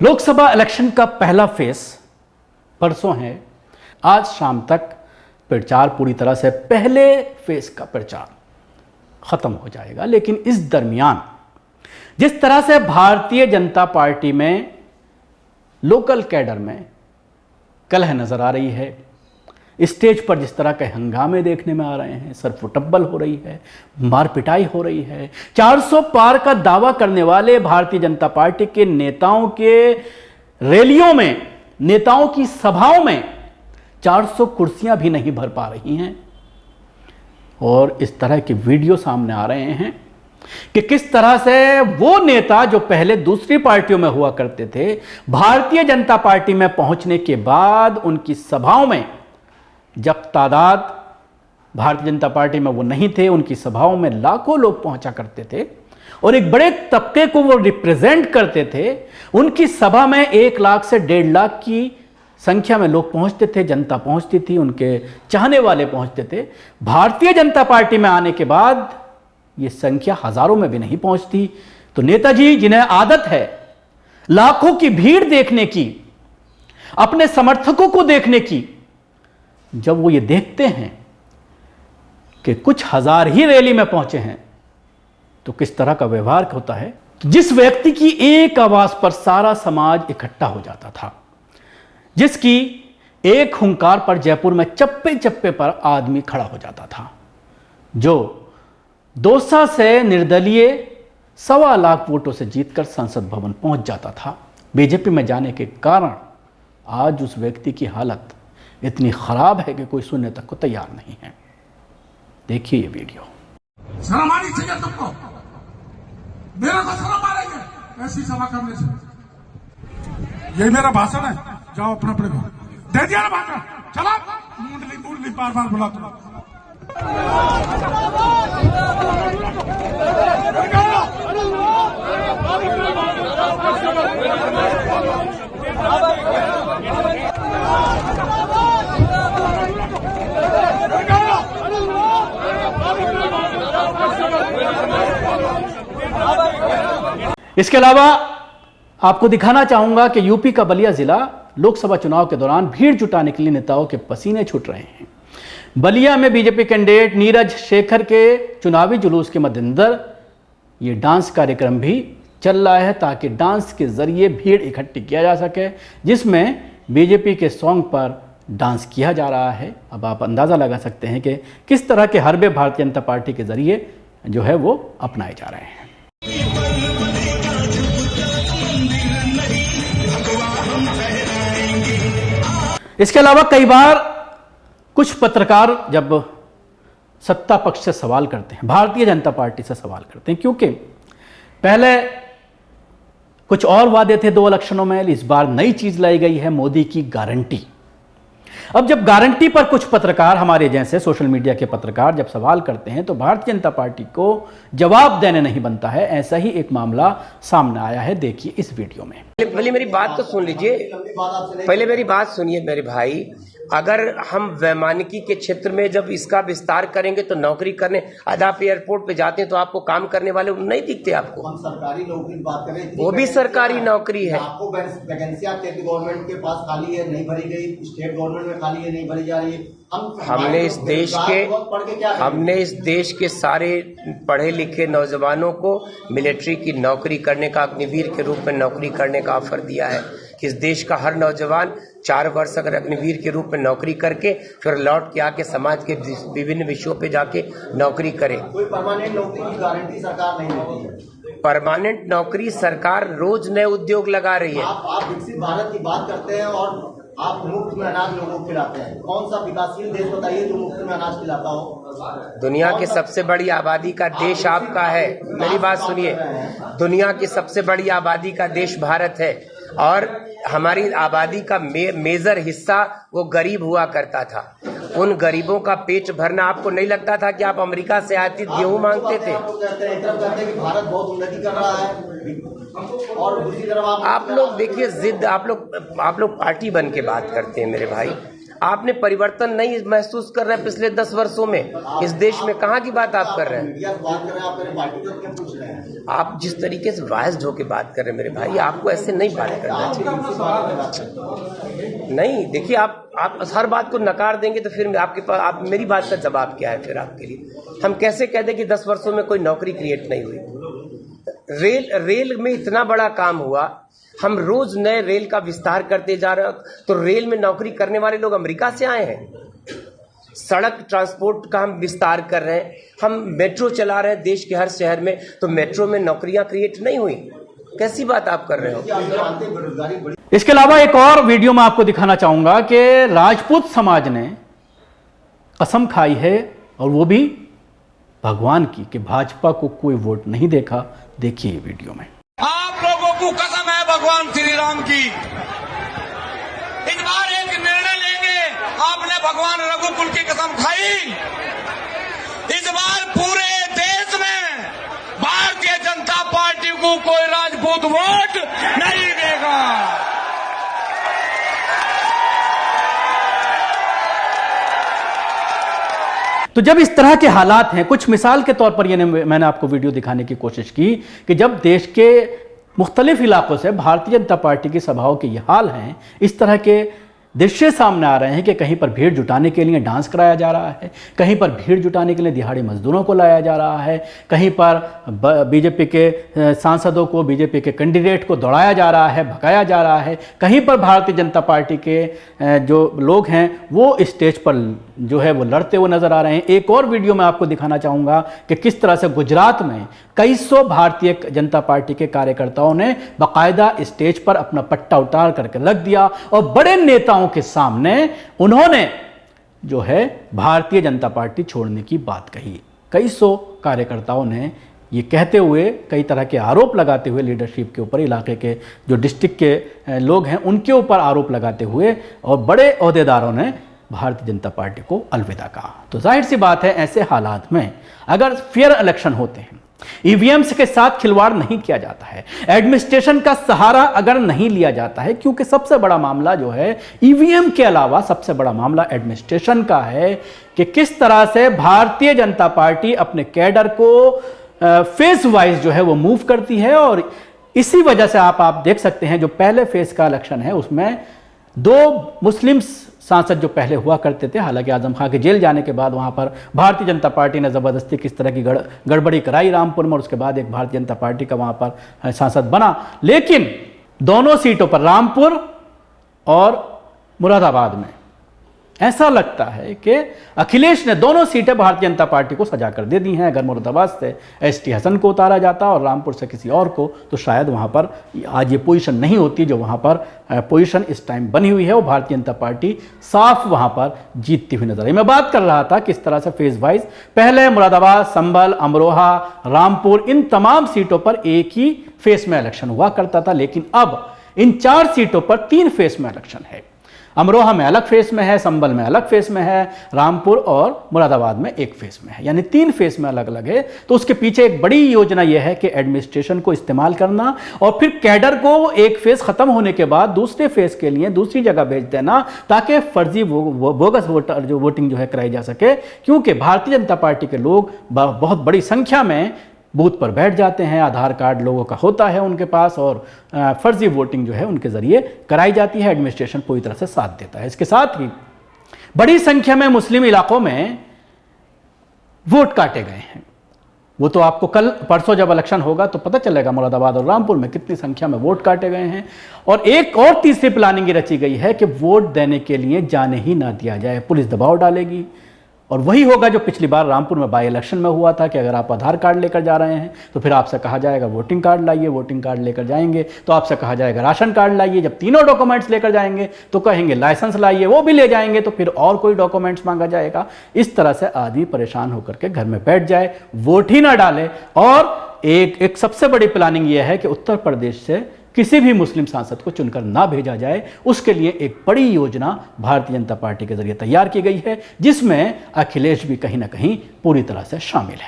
Lok Sabha election का पहला face परसों है। आज शाम तक प्रचार पूरी तरह से पहले फेस का प्रचार खत्म हो जाएगा, लेकिन इस दरमियान जिस तरह से भारतीय जनता पार्टी में लोकल कैडर में कलह नजर आ रही है, स्टेज पर जिस तरह के हंगामे देखने में आ रहे हैं, सरफुटब्बल हो रही है, मार पिटाई हो रही है, 400 पार का दावा करने वाले भारतीय जनता पार्टी के नेताओं के रैलियों में, नेताओं की सभाओं में 400 कुर्सियां भी नहीं भर पा रही हैं। और इस तरह के वीडियो सामने आ रहे हैं कि किस तरह से वो नेता जो पहले दूसरी पार्टियों में हुआ करते थे, भारतीय जनता पार्टी में पहुंचने के बाद उनकी सभाओं में, जब तादाद भारतीय जनता पार्टी में वो नहीं थे, उनकी सभाओं में लाखों लोग पहुंचा करते थे और एक बड़े तबके को वो रिप्रेजेंट करते थे। उनकी सभा में 1 लाख से 1.5 लाख की संख्या में लोग पहुंचते थे, जनता पहुंचती थी, उनके चाहने वाले पहुंचते थे। भारतीय जनता पार्टी में आने के बाद ये संख्या हजारों में भी नहीं पहुंचती। तो नेताजी, जिन्हें आदत है लाखों की भीड़ देखने की, अपने समर्थकों को देखने की, जब वो ये देखते हैं कि कुछ हजार ही रैली में पहुंचे हैं, तो किस तरह का व्यवहार होता है। जिस व्यक्ति की एक आवाज पर सारा समाज इकट्ठा हो जाता था, जिसकी एक हुंकार पर जयपुर में चप्पे चप्पे पर आदमी खड़ा हो जाता था, जो दौसा से निर्दलीय 1.25 लाख वोटों से जीतकर संसद भवन पहुंच जाता था, बीजेपी में जाने के कारण आज उस व्यक्ति की हालत इतनी खराब है कि कोई सुनने तक को तैयार नहीं है। देखिए ये वीडियो। शर्म आनी चाहिए तुमको, मेरे को शर्म आ रही है ऐसी सभा करने से। ये मेरा भाषण है, जाओ अपना अपने घर दे दिया ना भाषण, चला मुंडली बार बार बुला तुम। इसके अलावा आपको दिखाना चाहूंगा कि यूपी का बलिया जिला लोकसभा चुनाव के दौरान भीड़ जुटाने के लिए नेताओं के पसीने छूट रहे हैं। बलिया में बीजेपी कैंडिडेट नीरज शेखर के चुनावी जुलूस के मद्देनजर ये डांस कार्यक्रम भी चल रहा है, ताकि डांस के जरिए भीड़ इकट्ठी किया जा सके, जिसमें बीजेपी के सॉन्ग पर डांस किया जा रहा है। अब आप अंदाजा लगा सकते हैं कि किस तरह के हरबे भारतीय जनता पार्टी के जरिए जो है वो अपनाए जा रहे हैं। इसके अलावा कई बार कुछ पत्रकार जब सत्ता पक्ष से सवाल करते हैं, भारतीय जनता पार्टी से सवाल करते हैं, क्योंकि पहले कुछ और वादे थे 2 इलेक्शनों में, इस बार नई चीज लाई गई है, मोदी की गारंटी। अब जब गारंटी पर कुछ पत्रकार, हमारे जैसे सोशल मीडिया के पत्रकार जब सवाल करते हैं, तो भारतीय जनता पार्टी को जवाब देने नहीं बनता है। ऐसा ही एक मामला सामने आया है, देखिए इस वीडियो में। पहले मेरी बात तो सुन लीजिए, पहले मेरी बात सुनिए मेरे भाई। अगर हम वैमानिकी के क्षेत्र में जब इसका विस्तार करेंगे तो नौकरी करने, आज आप एयरपोर्ट पे जाते हैं तो आपको काम करने वाले नहीं दिखते आपको। हम सरकारी नौकरी की बात करें, वो भी सरकारी नौकरी है। आपको वैकेंसियां स्टेट गवर्नमेंट के पास खाली है, नहीं भरी गई, स्टेट गवर्नमेंट में खाली है, नहीं भरी जा रही है। हमने इस देश के सारे पढ़े लिखे नौजवानों को मिलिट्री की नौकरी करने का, अग्निवीर के रूप में नौकरी करने का ऑफर दिया है कि इस देश का हर नौजवान 4 वर्ष अगर अग्निवीर के रूप में नौकरी करके फिर लौट के आके समाज के विभिन्न विषयों पे जाके नौकरी करे। कोई परमानेंट नौकरी की गारंटी सरकार नहीं देती है। परमानेंट नौकरी सरकार रोज नए उद्योग लगा रही है। आप विकसित भारत की बात करते हैं और आप मुफ्त में अनाज लोगों को खिलाते हैं। कौन सा विकासशील देश बताइए जो मुफ्त में अनाज खिलाता हो? दुनिया की सबसे बड़ी आबादी का देश आपका है, मेरी बात सुनिए। दुनिया की सबसे बड़ी आबादी का देश भारत है और हमारी आबादी का मेजर हिस्सा वो गरीब हुआ करता था। उन गरीबों का पेट भरना आपको नहीं लगता था कि आप अमेरिका से आयातित गेहूं मांगते थे? भारत बहुत उन्नति कर रहा है और दूसरी तरफ आप लोग देखिए जिद, आप लोग पार्टी बन के बात करते हैं मेरे भाई। आपने परिवर्तन नहीं महसूस कर रहे हैं पिछले 10 वर्षों में इस देश में? कहाँ की बात आप कर रहे हैं? आप जिस तरीके से वाइज्ड होकर बात कर रहे हैं मेरे भाई, आपको ऐसे नहीं बात करना चाहिए। नहीं, देखिए आप हर बात को नकार देंगे तो फिर आपके पास आप मेरी बात का जवाब क्या है फिर आपके लिए? हम कैसे कह दें कि 10 वर्षों में कोई नौकरी क्रिएट नहीं हुई? रेल में इतना बड़ा काम हुआ, हम रोज नए रेल का विस्तार करते जा रहे हैं, तो रेल में नौकरी करने वाले लोग अमेरिका से आए हैं। सड़क ट्रांसपोर्ट का हम विस्तार कर रहे हैं, हम मेट्रो चला रहे हैं देश के हर शहर में, तो मेट्रो में नौकरियां क्रिएट नहीं हुई? कैसी बात आप कर रहे हो? इसके अलावा एक और वीडियो में आपको दिखाना चाहूंगा कि राजपूत समाज ने कसम खाई है, और वो भी भगवान की, कि भाजपा को कोई वोट नहीं देखा। देखिए ये वीडियो में। आप लोगों को कसम है भगवान श्री राम की, इस बार एक निर्णय लेंगे। आपने भगवान रघुकुल की कसम खाई, इस बार पूरे देश में भारतीय जनता पार्टी को कोई राजपूत वोट नहीं देगा। तो जब इस तरह के हालात हैं, कुछ मिसाल के तौर पर ये मैंने आपको वीडियो दिखाने की कोशिश की कि जब देश के मुख्तलिफ इलाकों से भारतीय जनता पार्टी की सभाओं के ये हाल हैं, इस तरह के दृश्य सामने आ रहे हैं कि कहीं पर भीड़ जुटाने के लिए डांस कराया जा रहा है, कहीं पर भीड़ जुटाने के लिए दिहाड़ी मजदूरों को लाया जा रहा है, कहीं पर बीजेपी के सांसदों को, बीजेपी के कैंडिडेट को दौड़ाया जा रहा है, भगाया जा रहा है, कहीं पर भारतीय जनता पार्टी के जो लोग हैं वो स्टेज पर जो है वो लड़ते हुए नजर आ रहे हैं। एक और वीडियो में आपको दिखाना चाहूँगा कि किस तरह से गुजरात में कई सौ भारतीय जनता पार्टी के कार्यकर्ताओं ने बाकायदा स्टेज पर अपना पट्टा उतार करके रख दिया और बड़े नेताओं के सामने उन्होंने जो है भारतीय जनता पार्टी छोड़ने की बात कही। कई सौ कार्यकर्ताओं ने ये कहते हुए, कई तरह के आरोप लगाते हुए लीडरशिप के ऊपर, इलाके के जो डिस्ट्रिक्ट के लोग हैं उनके ऊपर आरोप लगाते हुए, और बड़े ओहदेदारों ने भारतीय जनता पार्टी को अलविदा कहा। तो जाहिर सी बात है, ऐसे हालात में अगर फेयर इलेक्शन होते हैं, ईवीएम्स के साथ खिलवाड़ नहीं किया जाता है, एडमिनिस्ट्रेशन का सहारा अगर नहीं लिया जाता है, क्योंकि सबसे बड़ा मामला जो है ईवीएम के अलावा सबसे बड़ा मामला एडमिनिस्ट्रेशन का है कि किस तरह से भारतीय जनता पार्टी अपने कैडर को फेज वाइज जो है वो मूव करती है। और इसी वजह से आप देख सकते हैं, जो पहले फेज का इलेक्शन है उसमें 2 मुस्लिम सांसद जो पहले हुआ करते थे, हालांकि आजम खां के जेल जाने के बाद वहां पर भारतीय जनता पार्टी ने ज़बरदस्ती किस तरह की गड़बड़ी कराई रामपुर में, और उसके बाद एक भारतीय जनता पार्टी का वहां पर सांसद बना। लेकिन दोनों सीटों पर, रामपुर और मुरादाबाद में, ऐसा लगता है कि अखिलेश ने दोनों सीटें भारतीय जनता पार्टी को सजा कर दे दी हैं। अगर मुरादाबाद से एसटी हसन को उतारा जाता और रामपुर से किसी और को, तो शायद वहाँ पर आज ये पोजीशन नहीं होती जो वहाँ पर पोजीशन इस टाइम बनी हुई है। वो भारतीय जनता पार्टी साफ वहाँ पर जीतती हुई नजर आई। मैं बात कर रहा था किस तरह से फेज वाइज, पहले मुरादाबाद, संभल, अमरोहा, रामपुर, इन तमाम सीटों पर एक ही फेस में इलेक्शन हुआ करता था, लेकिन अब इन 4 सीटों पर 3 फेस में इलेक्शन है। अमरोहा में अलग फेस में है, संभल में अलग फेस में है, रामपुर और मुरादाबाद में एक फेस में है, यानी 3 फेस में अलग अलग है। तो उसके पीछे एक बड़ी योजना यह है कि एडमिनिस्ट्रेशन को इस्तेमाल करना और फिर कैडर को एक फेस खत्म होने के बाद दूसरे फेस के लिए दूसरी जगह भेज देना, ताकि फर्जी बोगस वोटिंग जो है कराई जा सके। क्योंकि भारतीय जनता पार्टी के लोग बहुत बड़ी संख्या में बूथ पर बैठ जाते हैं, आधार कार्ड लोगों का होता है उनके पास, और फर्जी वोटिंग जो है उनके जरिए कराई जाती है। एडमिनिस्ट्रेशन पूरी तरह से साथ देता है। इसके साथ ही बड़ी संख्या में मुस्लिम इलाकों में वोट काटे गए हैं। वो तो आपको कल परसों जब इलेक्शन होगा तो पता चलेगा मुरादाबाद और रामपुर में कितनी संख्या में वोट काटे गए हैं। और एक और तीसरी प्लानिंग रची गई है कि वोट देने के लिए जाने ही ना दिया जाए, पुलिस दबाव डालेगी। और वही होगा जो पिछली बार रामपुर में बाई इलेक्शन में हुआ था कि अगर आप आधार कार्ड लेकर जा रहे हैं तो फिर आपसे कहा जाएगा वोटिंग कार्ड लाइए, वोटिंग कार्ड लेकर जाएंगे तो आपसे कहा जाएगा राशन कार्ड लाइए, जब तीनों डॉक्यूमेंट्स लेकर जाएंगे तो कहेंगे लाइसेंस लाइए, वो भी ले जाएंगे तो फिर और कोई डॉक्यूमेंट्स मांगा जाएगा। इस तरह से आदमी परेशान होकर के घर में बैठ जाए, वोट ही ना डाले। और एक सबसे बड़ी प्लानिंग यह है कि उत्तर प्रदेश से किसी भी मुस्लिम सांसद को चुनकर ना भेजा जाए। उसके लिए एक बड़ी योजना भारतीय जनता पार्टी के जरिए तैयार की गई है, जिसमें अखिलेश भी कहीं ना कहीं पूरी तरह से शामिल है।